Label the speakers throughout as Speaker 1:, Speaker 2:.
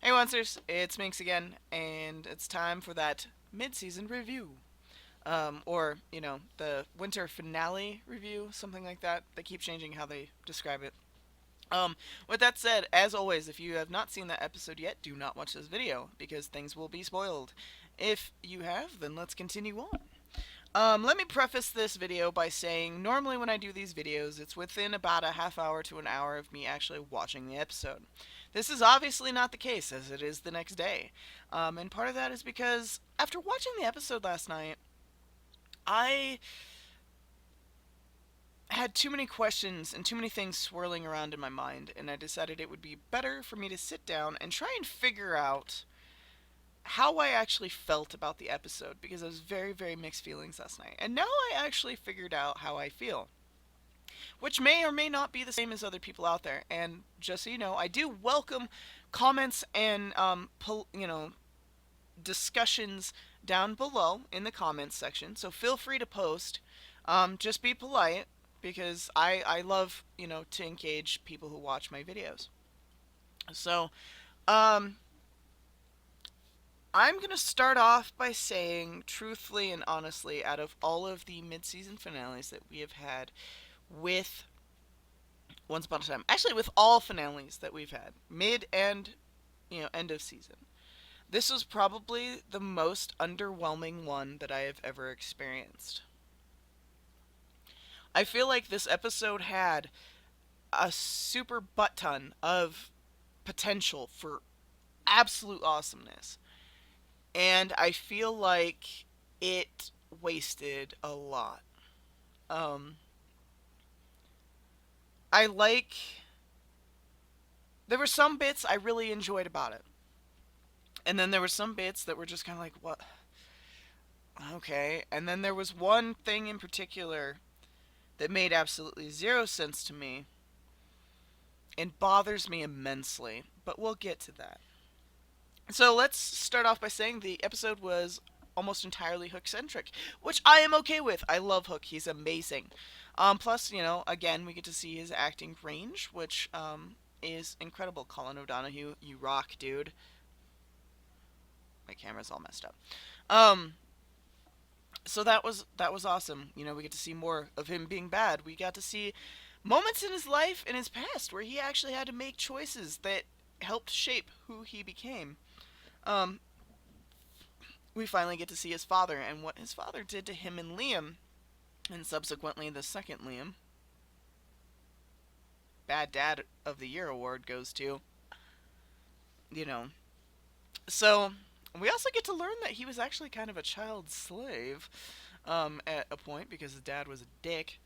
Speaker 1: Hey Monsters, it's Minx again, and it's time for that mid-season review. Or, the winter finale review, something like that. They keep changing how they describe it. With that said, as always, if you have not seen that episode yet, do not watch this video, because things will be spoiled. If you have, then let's continue on. Let me preface this video by saying normally when I do these videos, it's within about a half hour to an hour of me actually watching the episode. This is obviously not the case, as it is the next day. And part of that is because after watching the episode last night, I had too many questions and too many things swirling around in my mind, and I decided it would be better for me to sit down and try and figure out how I actually felt about the episode, because I was very, very mixed feelings last night. And now I actually figured out how I feel, which may or may not be the same as other people out there. And just so you know, I do welcome comments and discussions down below in the comments section. So feel free to post. Just be polite, because I love to engage people who watch my videos. So I'm going to start off by saying, truthfully and honestly, out of all of the mid-season finales that we have had with Once Upon a Time, actually with all finales that we've had, mid and, end of season, this was probably the most underwhelming one that I have ever experienced. I feel like this episode had a super butt ton of potential for absolute awesomeness. And I feel like it wasted a lot. Um, I like. There were some bits I really enjoyed about it. And then there were some bits that were just kind of like, what? Okay. And then there was one thing in particular that made absolutely zero sense to me and bothers me immensely. But we'll get to that. So let's start off by saying the episode was almost entirely Hook-centric, which I am okay with. I love Hook. He's amazing. Plus, again, we get to see his acting range, which is incredible. Colin O'Donoghue, you rock, dude. My camera's all messed up. Um, so that was awesome. We get to see more of him being bad. We got to see moments in his life, in his past, where he actually had to make choices that helped shape who he became. Um, we finally get to see his father and what his father did to him and Liam, and subsequently the second Liam. Bad Dad of the Year award goes to, you know. So we also get to learn that he was actually kind of a child slave at a point, because his dad was a dick.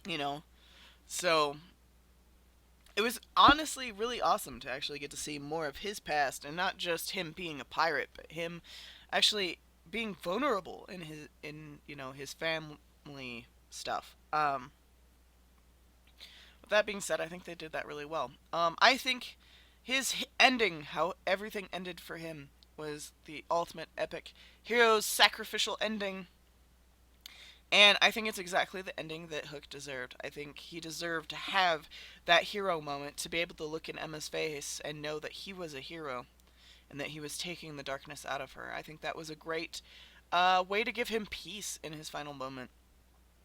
Speaker 1: you know. So it was honestly really awesome to actually get to see more of his past, and not just him being a pirate, but him actually being vulnerable in his family stuff. With that being said, I think they did that really well. I think his ending, how everything ended for him, was the ultimate epic hero's sacrificial ending. And I think it's exactly the ending that Hook deserved. I think he deserved to have that hero moment, to be able to look in Emma's face and know that he was a hero and that he was taking the darkness out of her. I think that was a great way to give him peace in his final moment.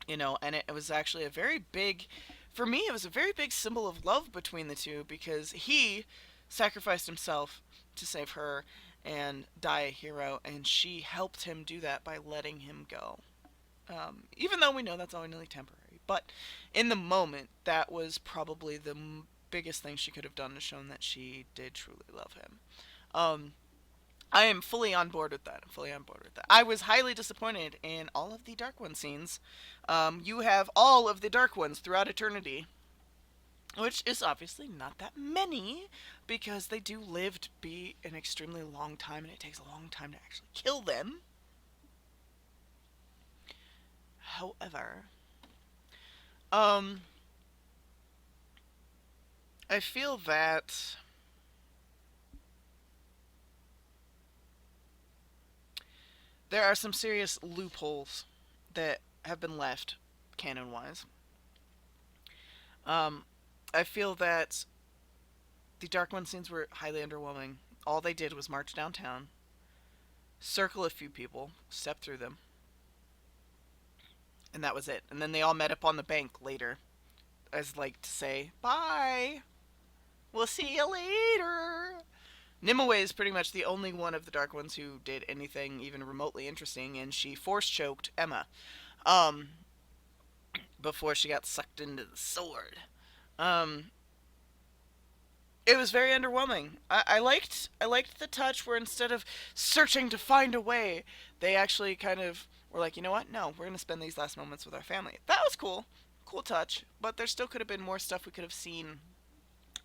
Speaker 1: And it was actually a very big, for me, it was a very big symbol of love between the two, because he sacrificed himself to save her and die a hero, and she helped him do that by letting him go. Even though we know that's only temporary. But in the moment, that was probably the biggest thing she could have done to show that she did truly love him. Um, I am fully on board with that. I'm fully on board with that. I was highly disappointed in all of the Dark One scenes. You have all of the Dark Ones throughout eternity, which is obviously not that many, because they do live to be an extremely long time, and it takes a long time to actually kill them. However, um, I feel that there are some serious loopholes that have been left canon wise. I feel that The Dark One scenes were highly underwhelming. All they did was march downtown, circle a few people, step through them, and that was it. And then they all met up on the bank later, as like to say, bye, we'll see you later. Nimue is pretty much the only one of the Dark Ones who did anything even remotely interesting, and she force choked Emma um, before she got sucked into the sword. Um, it was very underwhelming. I liked the touch where instead of searching to find a way, they actually kind of were like, you know what? No, we're gonna spend these last moments with our family. That was cool, cool touch. But there still could have been more stuff we could have seen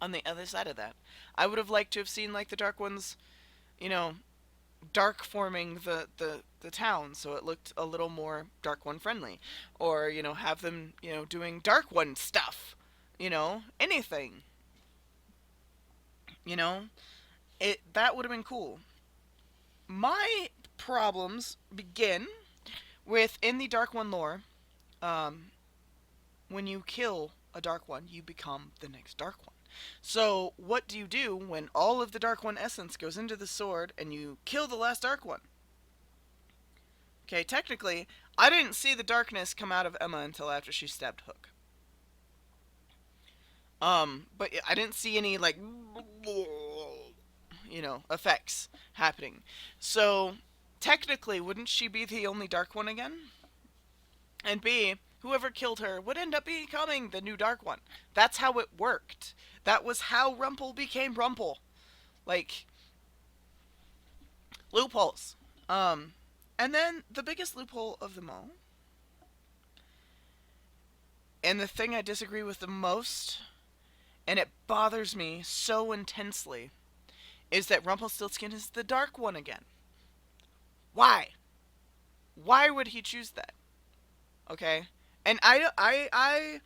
Speaker 1: on the other side of that. I would have liked to have seen like the Dark Ones, you know, dark forming the town so it looked a little more Dark One friendly, or have them doing Dark One stuff, anything, you know it that would have been cool. My problems begin with in the Dark One lore. um when you kill a Dark One, you become the next Dark One. So what do you do when all of the Dark One essence goes into the sword and you kill the last Dark One? Okay, technically, I didn't see the darkness come out of Emma until after she stabbed Hook. But I didn't see any like effects happening. So technically, wouldn't she be the only Dark One again? And B, whoever killed her would end up becoming the new Dark One. That's how it worked. That was how Rumple became Rumple. Like, loopholes. And then the biggest loophole of them all, and the thing I disagree with the most, and it bothers me so intensely, is that Rumpelstiltskin is the Dark One again. Why? Why would he choose that? Okay? And I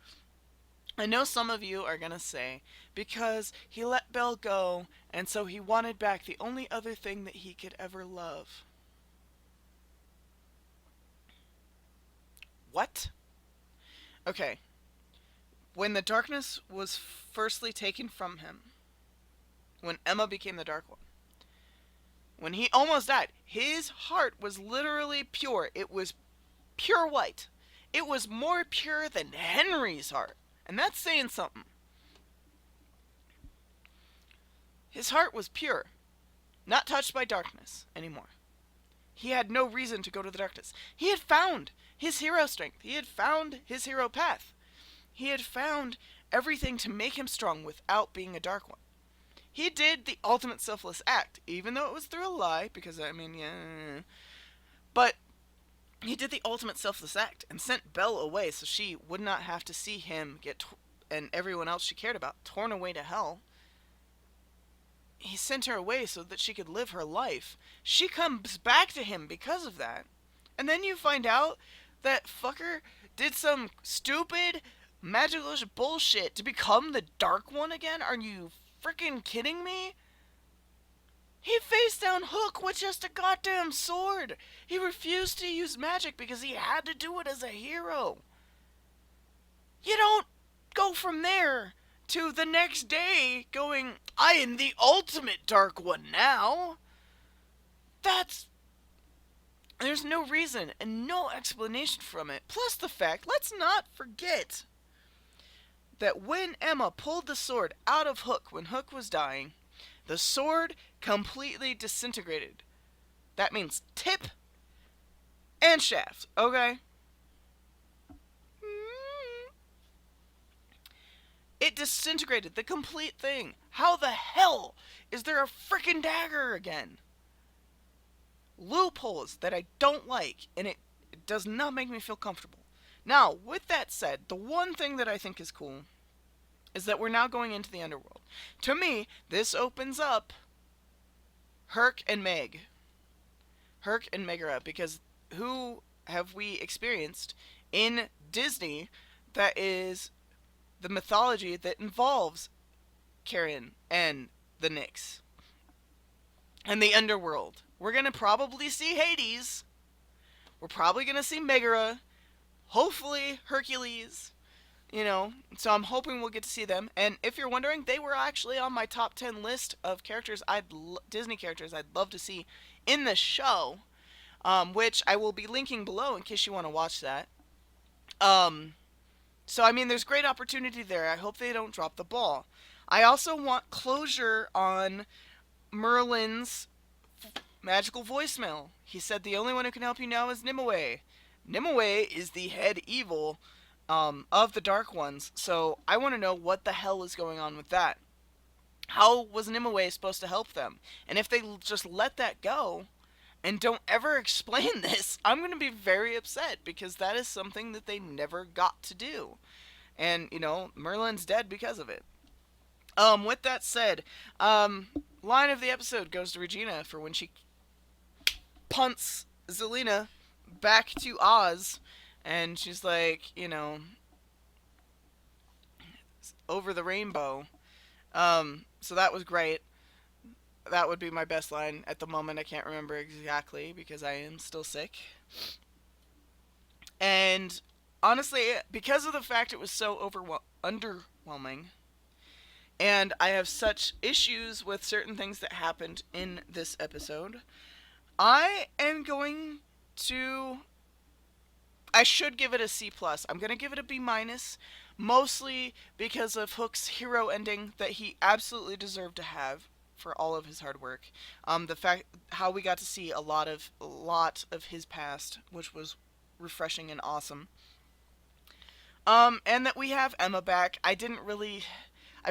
Speaker 1: know some of you are gonna say, because he let Belle go, and so he wanted back the only other thing that he could ever love. What? Okay. When the darkness was firstly taken from him, when Emma became the Dark One, when he almost died, his heart was literally pure. It was pure white. It was more pure than Henry's heart. And that's saying something. His heart was pure, not touched by darkness anymore. He had no reason to go to the darkness. He had found his hero strength. He had found his hero path. He had found everything to make him strong without being a Dark One. He did the ultimate selfless act, even though it was through a lie, because, yeah. But he did the ultimate selfless act and sent Belle away so she would not have to see him and everyone else she cared about torn away to hell. He sent her away so that she could live her life. She comes back to him because of that. And then you find out that fucker did some stupid magical bullshit to become the Dark One again? Are you freaking kidding me? He faced down Hook with just a goddamn sword. He refused to use magic because he had to do it as a hero. You don't go from there to the next day going, I am the ultimate Dark One now. There's no reason and no explanation from it. Plus the fact, let's not forget that when Emma pulled the sword out of Hook when Hook was dying, the sword completely disintegrated. That means tip and shaft, okay? It disintegrated the complete thing. How the hell is there a freaking dagger again? Loopholes that I don't like, and it does not make me feel comfortable. Now, with that said, the one thing that I think is cool is that we're now going into the underworld. To me, this opens up Herc and Meg. Herc and Megara, because who have we experienced in Disney that is the mythology that involves Karen and the Nyx and the underworld? We're going to probably see Hades. We're probably going to see Megara. Hopefully Hercules. So I'm hoping we'll get to see them. And if you're wondering, they were actually on my top 10 list of characters Disney characters I'd love to see in the show, which I will be linking below in case you want to watch that. Um, so, I mean, there's great opportunity there. I hope they don't drop the ball. I also want closure on Merlin's magical voicemail. He said the only one who can help you now is Nimue. Nimue is the head evil of the Dark Ones, so I want to know what the hell is going on with that. How was Nimue supposed to help them? And if they just let that go and don't ever explain this, I'm going to be very upset because that is something that they never got to do. And, Merlin's dead because of it. With that said, line of the episode goes to Regina for when she punts Zelina back to Oz, and she's like, over the rainbow. So that was great. That would be my best line at the moment. I can't remember exactly because I am still sick. And honestly, because of the fact it was so underwhelming, and I have such issues with certain things that happened in this episode, I am going to. I should give it a C plus. I'm gonna give it a B minus, mostly because of Hook's hero ending that he absolutely deserved to have for all of his hard work. The fact how we got to see a lot of his past, which was refreshing and awesome. And that we have Emma back. I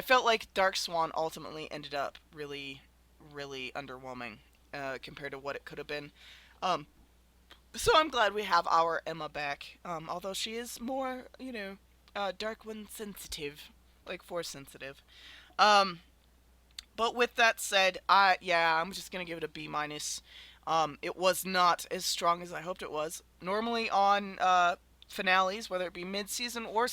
Speaker 1: felt like Dark Swan ultimately ended up really, really underwhelming compared to what it could have been. Um, so I'm glad we have our Emma back. Although she is more, Dark One sensitive, like Force sensitive. Um, but with that said, I'm just gonna give it a B minus. It was not as strong as I hoped it was. Normally on finales, whether it be mid-season or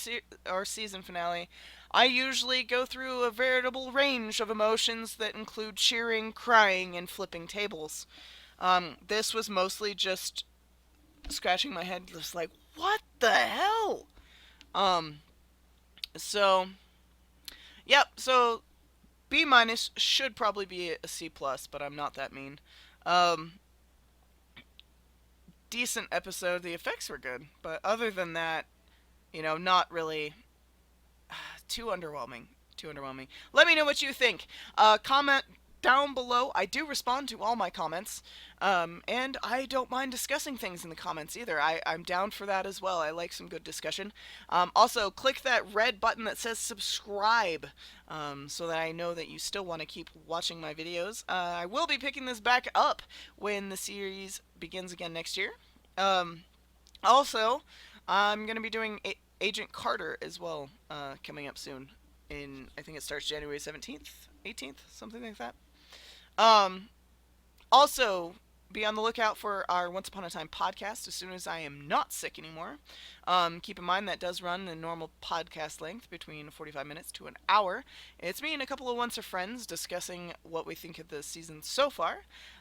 Speaker 1: season finale, I usually go through a veritable range of emotions that include cheering, crying, and flipping tables. This was mostly just scratching my head, just like, what the hell? Um, so, yep, so B minus should probably be a C plus, but I'm not that mean. Um, Decent episode. The effects were good, but other than that, not really too underwhelming. Too underwhelming. Let me know what you think. Comment down below. I do respond to all my comments, and I don't mind discussing things in the comments either. I'm down for that as well. I like some good discussion. Also, click that red button that says subscribe, so that I know that you still want to keep watching my videos. I will be picking this back up when the series begins again next year. Also, I'm going to be doing Agent Carter as well, coming up soon. I think it starts January 17th, 18th, something like that. Um, Also, be on the lookout for our Once Upon a Time podcast as soon as I am not sick anymore. Keep in mind that does run a normal podcast length between 45 minutes to an hour. It's me and a couple of Once a Friends discussing what we think of the season so far,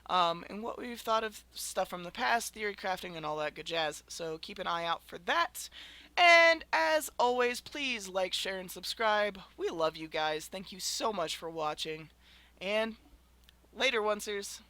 Speaker 1: and what we've thought of stuff from the past, theory crafting, and all that good jazz. So keep an eye out for that. And as always, please like, share, and subscribe. We love you guys. Thank you so much for watching. And later, Oncers.